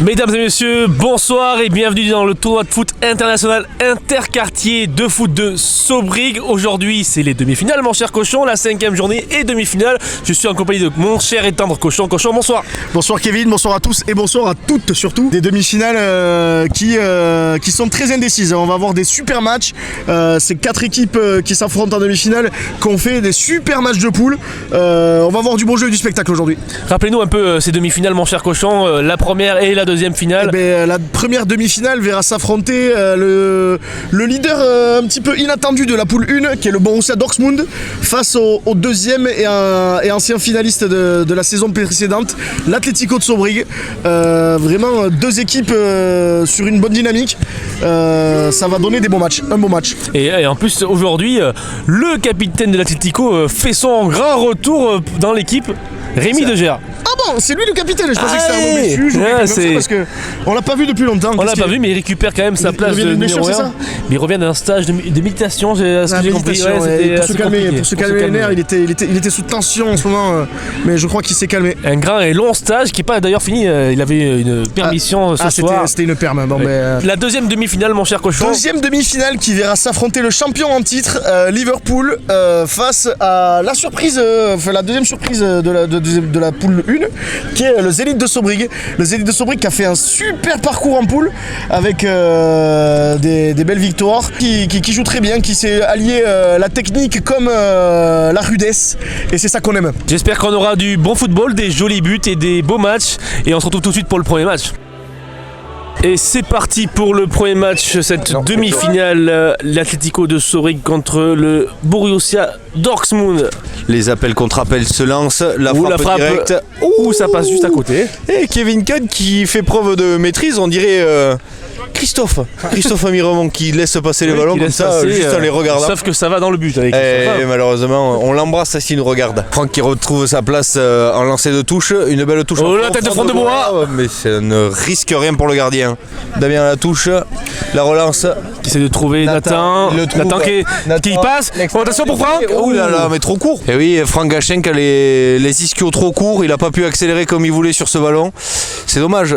Mesdames et messieurs, bonsoir et bienvenue dans le tournoi de foot international interquartier de foot de Sobrig. Aujourd'hui, c'est les demi-finales, mon cher Cochon, la 5e journée et demi-finale. Je suis en compagnie de mon cher et tendre Cochon. Cochon, bonsoir. Bonsoir Kevin, bonsoir à tous et bonsoir à toutes surtout. Des demi-finales qui sont très indécises. On va avoir des super matchs. C'est 4 équipes qui s'affrontent en demi-finale, qui ont fait des super matchs de poule. On va avoir du bon jeu et du spectacle aujourd'hui. Rappelez-nous un peu ces demi-finales, mon cher Cochon, la première et la deuxième finale. La première demi-finale verra s'affronter le leader un petit peu inattendu de la poule 1, qui est le Borussia Dortmund, face au deuxième et ancien finaliste de la saison précédente, l'Atlético de Sobrig. Vraiment deux équipes sur une bonne dynamique. Ça va donner des bons matchs, un bon match. Et en plus aujourd'hui, le capitaine de l'Atlético fait son grand retour dans l'équipe, Rémi De Gers. Ah bon, c'est lui le capitaine, je pensais que c'était un monsieur, parce qu'on l'a pas vu depuis longtemps. On l'a pas vu, mais il récupère quand même sa place de numéro 1. Mais il revient d'un stage de méditation, ce que j'ai compris. Pour se calmer les nerfs, il était sous tension en ce moment, mais je crois qu'il s'est calmé. Un grand et long stage qui n'est pas d'ailleurs fini, il avait une permission ce soir. C'était une perme. Bon, mais, la deuxième demi-finale, mon cher Cochon. Deuxième demi-finale qui verra s'affronter le champion en titre, Liverpool, face à la surprise, la deuxième surprise de la poule 1, qui est le Zénith de Sobrig. Le Zénith de Sobrig qui a fait un super parcours en poule avec des belles victoires, qui joue très bien, qui s'est allié la technique comme la rudesse, et c'est ça qu'on aime. J'espère qu'on aura du bon football, des jolis buts et des beaux matchs, et on se retrouve tout de suite pour le premier match. Et c'est parti pour le premier match, cette demi-finale, l'Atlético de Sobrig contre le Borussia Dortmund. Les appels contre appels se lancent, la frappe directe. Ça passe juste à côté. Et Kevin Kahn qui fait preuve de maîtrise, on dirait Christophe Amiremont qui laisse passer les ballons comme ça, juste en les regardant. Sauf que ça va dans le but avec et malheureusement, on l'embrasse s'il nous regarde. Franck qui retrouve sa place en lancer de touche, une belle touche. Oh, la tête de front de bois. Mais ça ne risque rien pour le gardien. Damien à la touche, la relance. Qui essaie de trouver Nathan qui passe. Oh, attention pour Franck. Oh là là, mais trop court. Et oui, Franck Gachin qui a les ischios trop courts, il n'a pas pu accélérer comme il voulait sur ce ballon. C'est dommage.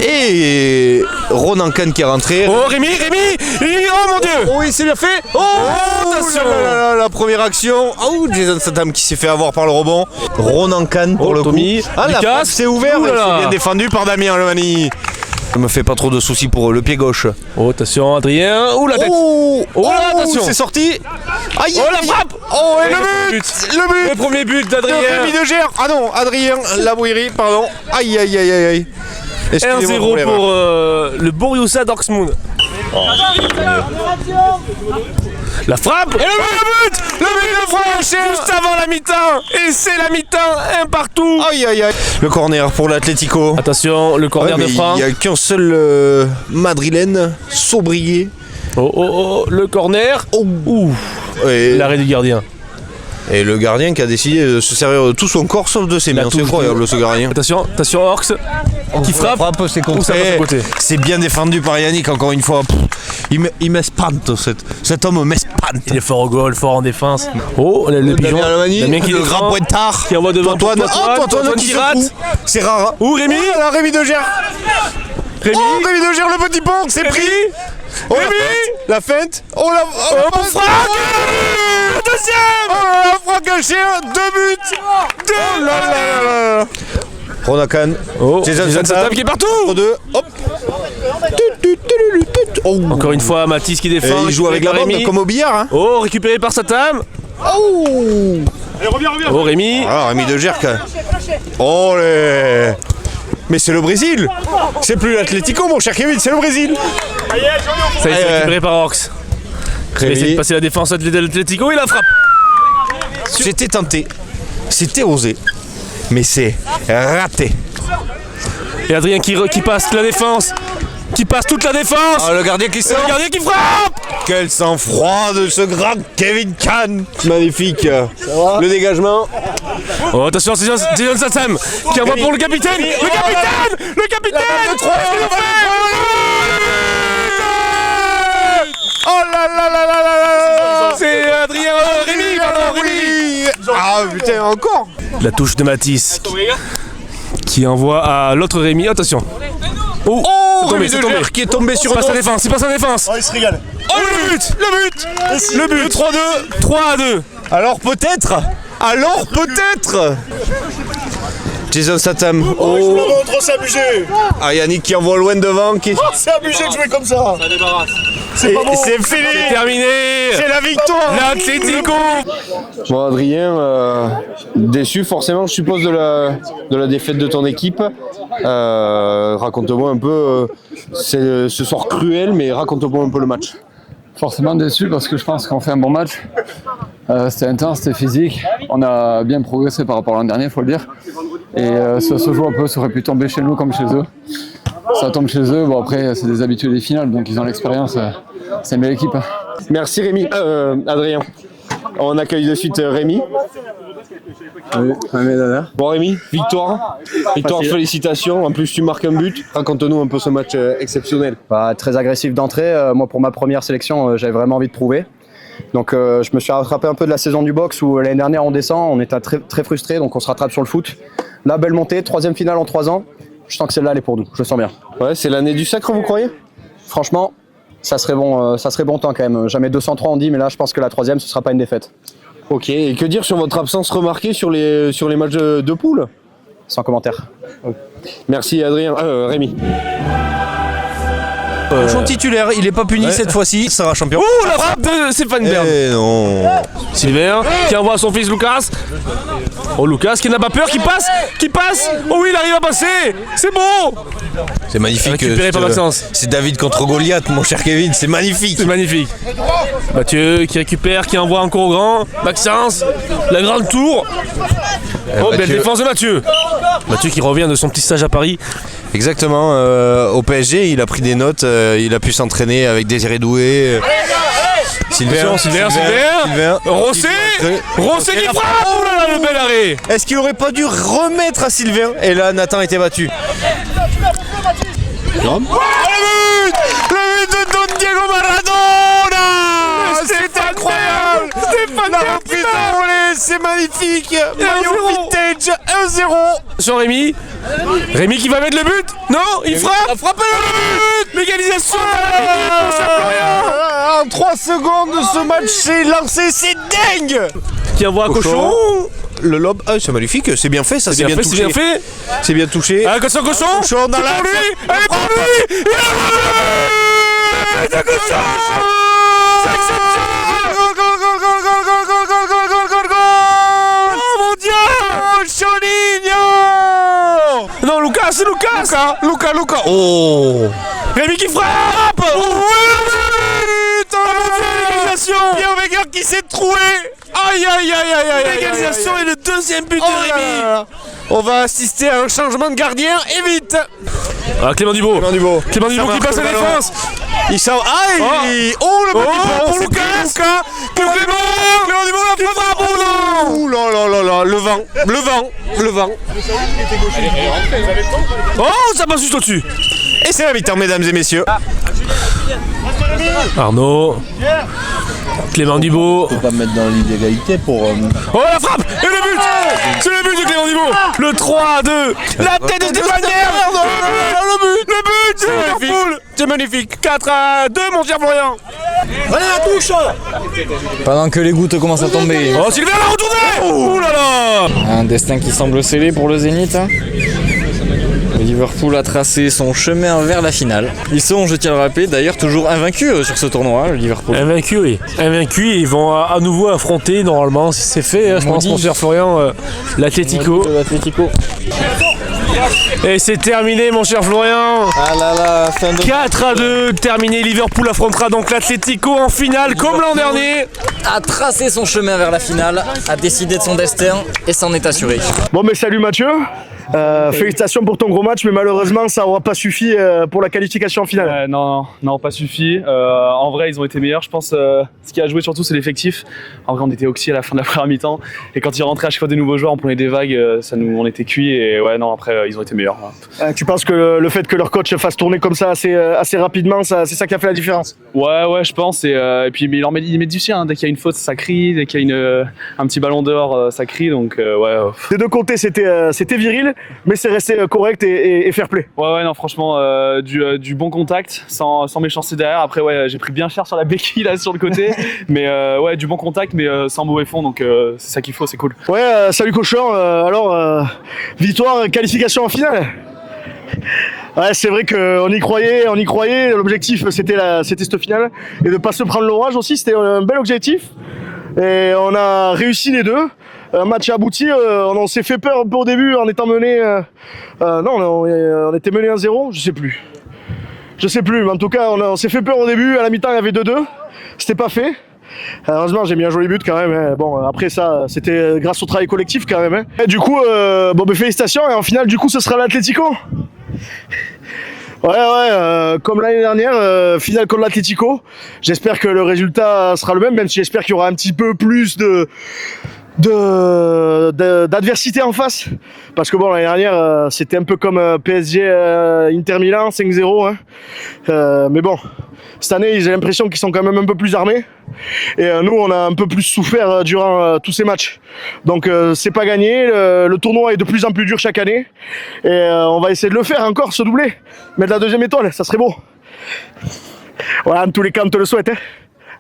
Et Ronan Kahn qui est rentré. Oh Rémi, oh mon Dieu. Oh il s'est bien fait. Oh attention. La première action. Oh Jason Statham qui s'est fait avoir par le rebond. Ronan Kahn pour le Tommy. coup. Ah la passe c'est ouvert, c'est bien défendu par Damien Levani. Ça me fait pas trop de soucis pour le pied gauche. Oh attention Adrien. Oh la tête. Oh attention. C'est sorti. Aïe, oh la frappe. Oh et le but. Le premier but d'Adrien. Rémi De Gers. Ah non, Adrien Labouiri, pardon. Aïe. 1-0 pour le Borussia Dortmund. La frappe. Et le but de Franck juste avant la mi-temps. Et c'est la mi-temps, un partout. Aïe. Le corner pour l'Atlético. Attention, le corner de Franck. Il n'y a qu'un seul madrilène, Sobrier. Oh, le corner. L'arrêt du gardien. Et le gardien qui a décidé de se servir de tout son corps sauf de ses mains. C'est incroyable ce gardien. Attention Orks qui frappe. C'est contré. C'est bien défendu par Yannick encore une fois. Il m'espante, cet homme m'espante. Il est fort au goal, fort en défense. Oh, le pigeon. Damien qui le grand pointard. Qui envoie devant Antoine qui rate. C'est rare. Rémi. Rémi De Gers. Rémi De Gers, le petit pont, c'est pris. Rémi. La feinte. Pour Franck. Deuxième. Franck Gachin, 2 buts. Oh là. Ronan Kahn. Jason Statham qui est partout. 2. Hop. Encore une fois, Mathis qui défend. Il joue avec la bande comme au billard. Hein. Récupéré par Statham. Reviens. Rémi. Rémi De Gers. Mais c'est le Brésil. C'est plus l'Atlético, mon cher Kevin, c'est le Brésil. Ça y est, c'est récupéré par Orks. Il essaie de passer la défense de l'Atlético et la frappe. J'étais tenté. C'était osé. Mais c'est raté. Et Adrien qui passe la défense. Qui passe toute la défense. Le gardien qui sort. Le gardien qui frappe. Quel sang-froid de ce grand Kevin Kahn. Magnifique. Le dégagement. Attention, c'est Jason Statham qui envoie pour le capitaine. Le capitaine. Oh là. C'est Adrien Rémi. Ah putain, encore. La touche de Mathis qui envoie à l'autre Rémi. Attention. Oh, c'est tombé. Qui est tombé sur C'est pas sa défense, c'est pas sa défense. Oh, il se régale. Oh, le but. Le but 3-2. 3-2. Alors peut-être Jason Statham. Oh, je me montre, c'est abusé. Ah, Yannick qui envoie loin devant. C'est abusé de jouer comme ça. Ça débarrasse. C'est pas bon. C'est fini. C'est terminé. C'est la victoire. L'Atlético. Bon, Adrien, déçu forcément, je suppose, de la défaite de ton équipe. Raconte-moi un peu, c'est ce soir cruel, mais raconte-moi un peu le match. Forcément déçu parce que je pense qu'on fait un bon match. C'était intense, c'était physique. On a bien progressé par rapport à l'an dernier, il faut le dire. Et ça se joue un peu, ça aurait pu tomber chez nous comme chez eux. Ça tombe chez eux, bon après c'est des habitués des finales, donc ils ont l'expérience. C'est une belle équipe. Merci Rémi, Adrien. On accueille de suite Rémi. Bon Rémi, victoire, félicitations. En plus tu marques un but. Raconte-nous un peu ce match exceptionnel. Très agressif d'entrée. Moi, pour ma première sélection, j'avais vraiment envie de prouver. Donc, je me suis rattrapé un peu de la saison du box où l'année dernière on descend, on était très, très frustrés, donc on se rattrape sur le foot. Là, belle montée, 3e finale en 3 ans. Je sens que celle-là, elle est pour nous. Je le sens bien. Ouais, c'est l'année du sacre, vous croyez? Franchement, ça serait bon temps quand même. Jamais 203 on dit, mais là, je pense que la 3e, ce sera pas une défaite. Ok, et que dire sur votre absence remarquée sur les matchs de poule? Sans commentaire. Merci Adrien, Rémi. Son titulaire, il est pas puni cette fois-ci, ça sera champion. Oh, la frappe de Stéphane Bern. Eh non. Silver qui envoie son fils Lucas. Oh, Lucas qui n'a pas peur, qui passe. Oh oui, il arrive à passer. C'est bon. C'est magnifique. Récupéré par Maxence. C'est David contre Goliath, mon cher Kevin, c'est magnifique. C'est magnifique. Mathieu qui récupère, qui envoie encore au grand. Maxence, la grande tour. Oh, belle défense de Mathieu. Mathieu qui revient de son petit stage à Paris. Exactement, au PSG, il a pris des notes, il a pu s'entraîner avec Désiré Doué. Sylvain. Rosset qui frappe. Oh là là, le bel arrêt. Est-ce qu'il aurait pas dû remettre à Sylvain? Et là, Nathan était battu. Le but de Don Diego Maradona. C'est incroyable. La reprise de volée, c'est magnifique. Maillot vintage, 1-0. Sur Rémi. Rémi qui va mettre le but. Non, il frappe. Il a frappé le but. L'égalisation. En 3 secondes, ce match s'est lancé, c'est dingue. Qui envoie un cochon. Le lob, c'est magnifique, c'est bien fait, ça c'est bien touché. C'est bien fait. C'est bien touché. Ah, cochon. Cochon dans la. Elle est pour lui. Il a le but de cochon. C'est exceptionnel. Oh mon Dieu. Choligno. Non, Lucas, c'est Lucas. Lucas. Oh. Rémi qui frappe. Oh, l'égalisation. Pierre Wenger qui s'est troué. Aïe. L'égalisation et le deuxième but de Rémi. On va assister à un changement de gardien et vite. Ah, Clément Dubo qui passe à la défense. Il sort. Oh, le petit pour Lucas. Pour Clément Dubo la frappe. Oh là, le vent. Oh, ça passe juste au-dessus. Et c'est la mi-temps, mesdames et messieurs. Arnaud. Clément Dubo. Faut pas me mettre dans l'illégalité pour. Oh, la frappe. Et le but. C'est le but de Clément Dubo. Le 3-2. La tête de Stéphane Bern. Le but. C'est Liverpool. C'est magnifique. 4-2, mon cher Florian. Allez, la touche. Pendant que les gouttes commencent à tomber. Oh, Sylvain l'a retourné. Oh là là. Un destin qui semble scellé pour le Zénith. Le Liverpool a tracé son chemin vers la finale. Ils sont, je tiens à le rappeler, d'ailleurs toujours invaincus sur ce tournoi, le Liverpool. Invaincus, oui. Invaincus, ils vont à nouveau affronter, normalement, si c'est fait, je pense, mon cher Florian, l'Atlético. Et c'est terminé, mon cher Florian. Ah là là, fin de. 4-2, terminé. Liverpool affrontera donc l'Atlético en finale, comme l'an dernier. A tracé son chemin vers la finale, a décidé de son destin et s'en est assuré. Bon, mais salut Mathieu. Félicitations pour ton gros match, mais malheureusement ça n'aura pas suffi pour la qualification en finale. Non, pas suffi. En vrai, ils ont été meilleurs. Je pense ce qui a joué surtout, c'est l'effectif. En vrai, on était oxy à la fin de la première mi-temps. Et quand ils rentraient à chaque fois des nouveaux joueurs, on prenait des vagues, on était cuits. Et ouais, non, après, ils ont été meilleurs. Tu penses que le fait que leur coach fasse tourner comme ça assez rapidement, c'est ça qui a fait la différence? Ouais, je pense. Et puis, mais il met du sien. Dès qu'il y a une faute, ça crie. Dès qu'il y a un petit ballon dehors, ça crie. Donc, ouais. Des deux côtés, c'était viril. mais c'est resté correct et fair play. Ouais, non, franchement, du bon contact, sans méchanceté derrière. Après, ouais, j'ai pris bien cher sur la béquille là sur le côté, mais ouais, du bon contact, mais sans mauvais fond, donc c'est ça qu'il faut, c'est cool. Ouais, salut cochon. Alors, victoire, qualification en finale. Ouais, c'est vrai qu'on y croyait. L'objectif, c'était cette finale et de pas se prendre l'orage aussi. C'était un bel objectif et on a réussi les deux. Un match abouti. On s'est fait peur un peu au début en étant mené. Non, on était mené 1-0. Je sais plus. Mais en tout cas, on s'est fait peur au début. À la mi-temps, il y avait 2-2. C'était pas fait. Heureusement, j'ai mis un joli but quand même. Hein. Bon, après ça, c'était grâce au travail collectif quand même. Hein. Et du coup, félicitations. Et en finale, du coup, ce sera l'Atlético. Ouais, comme l'année dernière, finale contre l'Atlético. J'espère que le résultat sera le même si j'espère qu'il y aura un petit peu plus d'adversité en face. Parce que bon, l'année dernière, c'était un peu comme PSG Inter Milan, 5-0. Hein. Mais bon, cette année, j'ai l'impression qu'ils sont quand même un peu plus armés. Et nous, on a un peu plus souffert durant tous ces matchs. Donc, c'est pas gagné. Le tournoi est de plus en plus dur chaque année. Et on va essayer de le faire encore, se doubler. Mettre la deuxième étoile, ça serait beau. Voilà, en tous les cas, on te le souhaite. Hein.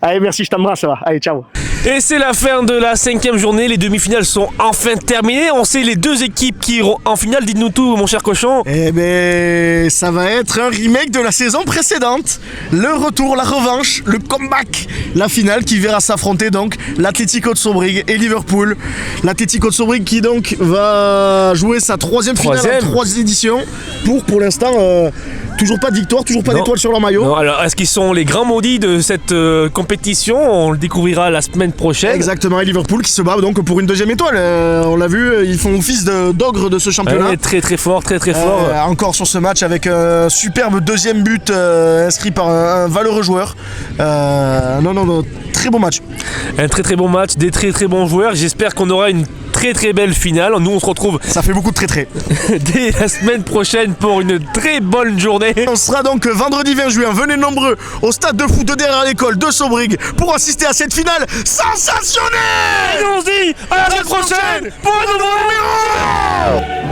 Allez, merci, je t'embrasse, ça va. Allez, ciao. Et c'est la fin de la 5e journée, les demi-finales sont enfin terminées. On sait les deux équipes qui iront en finale, dites-nous tout mon cher cochon. Eh ben, ça va être un remake de la saison précédente. Le retour, la revanche, le comeback. La finale qui verra s'affronter donc l'Atlético de Sobrig et Liverpool. L'Atlético de Sobrig qui donc va jouer sa 3e finale en 3 éditions. Pour l'instant, toujours pas de victoire, toujours pas d'étoile sur leur maillot. Non, alors est-ce qu'ils sont les grands maudits de cette compétition? On le découvrira la semaine prochaine. Exactement, et Liverpool qui se bat donc pour une 2e étoile. On l'a vu, ils font office d'ogre de ce championnat. Très fort. Encore sur ce match avec un superbe 2e but inscrit par un valeureux joueur. Non, très bon match. Un très bon match, des très bons joueurs. J'espère qu'on aura une très belle finale. Nous on se retrouve. Ça fait beaucoup de très. Dès la semaine prochaine pour une très bonne journée. On sera donc vendredi 20 juin. Venez nombreux au stade de foot de derrière l'école de Sobrig pour assister à cette finale sensationnelle. Et on se dit à la semaine prochaine pour un nouveau numéro.